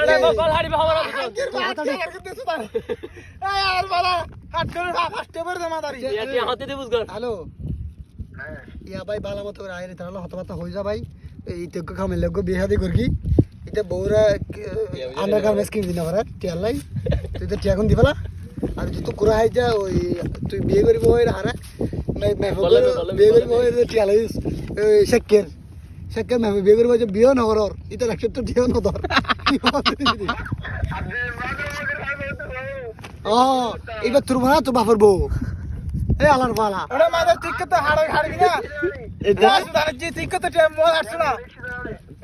আরে বল হাড়ি বাবা না আর বালা হাত করে ফাস্টে পড়ে দে মাদারি ইয়া হাতে দে বুঝগর হ্যালো ইয়া ভাই বালা মতো আইরে তাহলে হতবাতা হই যা ভাই এই তো কামে লাগো বিহাদি করকি এটা বউরা আন্ডার গার্মেন্টস কিনে দিনা পারে টিয়ালাই তুই তো টিয়া কোন দিবলা আর তুই তো কুরা হাই যা ওই তুই বিয়ে করিব ওই হারা বিয়ে করিব ওই টিয়ালাই শেকের শেকের না বিয়ে করিব যে বিয়ে না করর এটা রাখছ তো টিয়া না ধর ও এবার তোর বানা তো বাপর বউ এ আলার বালা ওরে মাদার ঠিক তো হাড়বি না এটা সুদারে জি ঠিক তো টিয়া মোল আসছ না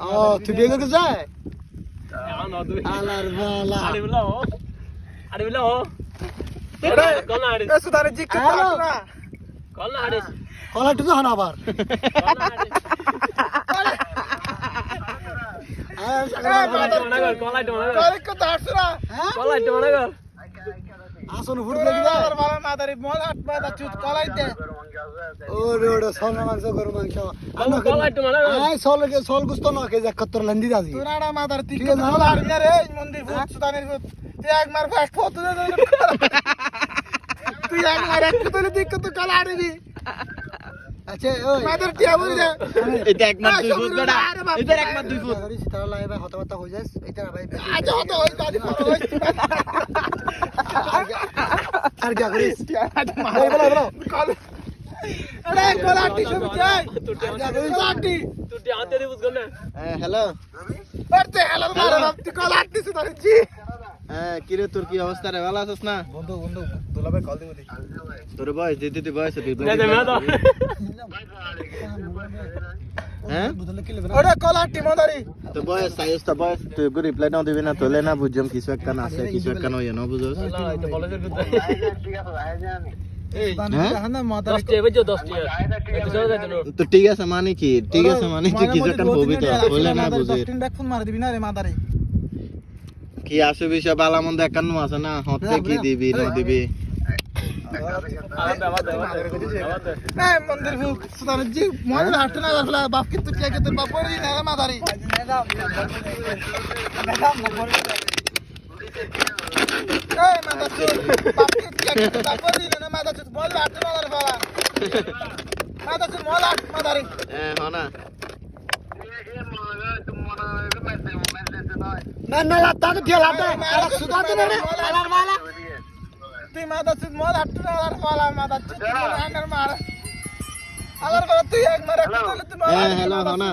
ও তুই বিয়ে করতে যায় আলার বালা আরে বিলা ও কোন আরে সুদারে জি কত আসছ না কোন আরে কলা তো হন আবার কলাই কত আসছ না কলাই তো মনে কর আসন ফুট লাগি দা আর বালা মাদারি মোল হাত মাদা চুত কলাইতে ওরে ওরে সোনা মাংস গরু মাংস কলাই তো মনে কর আই সোল গুস্ত না কে যা কতর লন্দি দাজি তোরাডা মাদার তিক না আর রে মন্দির ভূত সুদানের ভূত তুই একবার ফাস্ট ফটো দে তুই একবার এক তোলে দিক তো কলা আড়বি আচ্ছা ওই মাদার টিয়া বল যা এটা এক মাস 2 ফুট বেটা এটা এক মাস 2 ফুট তাহলে লাই ভাই হতবাতা হই যাস এটা ভাই আচ্ছা হত হই দাদি আর কি করিস বলো কল আরে কলাটি সব যাই কলাটি তুই হাতে দে বুঝগর না হ্যালো করতে হ্যালো মারা তুই কলাটি সুদারে জি হ্যাঁ কিরে তোর কি অবস্থা রে ভালো আছিস না বন্ধু দুলাভাই কল দিবি তোর বয়স দিতে বয়স না দে না দাও হ্যাঁ ওরে কলাটি মাদারি তো বয়স সাইজ তো বয়স তুই গো রিপ্লাই না দিবি না তোলে না বুঝম কিছু একটা না আছে কিছু একটা নয় না বুঝছস আল্লাহ এটা কলেজের ভিতরে এই না মাদারি 10 টি বেজো 10 টি এটা চলে যাচ্ছে না তো ঠিক আছে মানে কি ঠিক আছে মানে তুই কিছু একটা হবি তো বলে না বুঝে তিন ডাক ফোন মার দিবি না রে মাদারি কি আসে বিষয় বালা মন্দ একান্ন আছে না হতে কি দিবি না দিবি এই মন্দির ভূত সুদারে জি মন হাঁটতে না গলা বাপ কিন্তু কে কে তোর বাপ পড়ি না মাদারি এই মাদার চোদ বাপ কিন্তু কে কে তোর বাপ পড়ি না মাদার চোদ বল হাঁটতে না গলা বালা মাদার চোদ মল হাঁট মাদারি হনা না না লাতা তো দিয়া লাতা সুদাতে না রে আলার বালা তুই মাদার চোদ মল হাঁটতে না আলার বালা মাদার চোদ আনার মার আলার বালা তুই এক মার একটা তুই হ্যালো হনা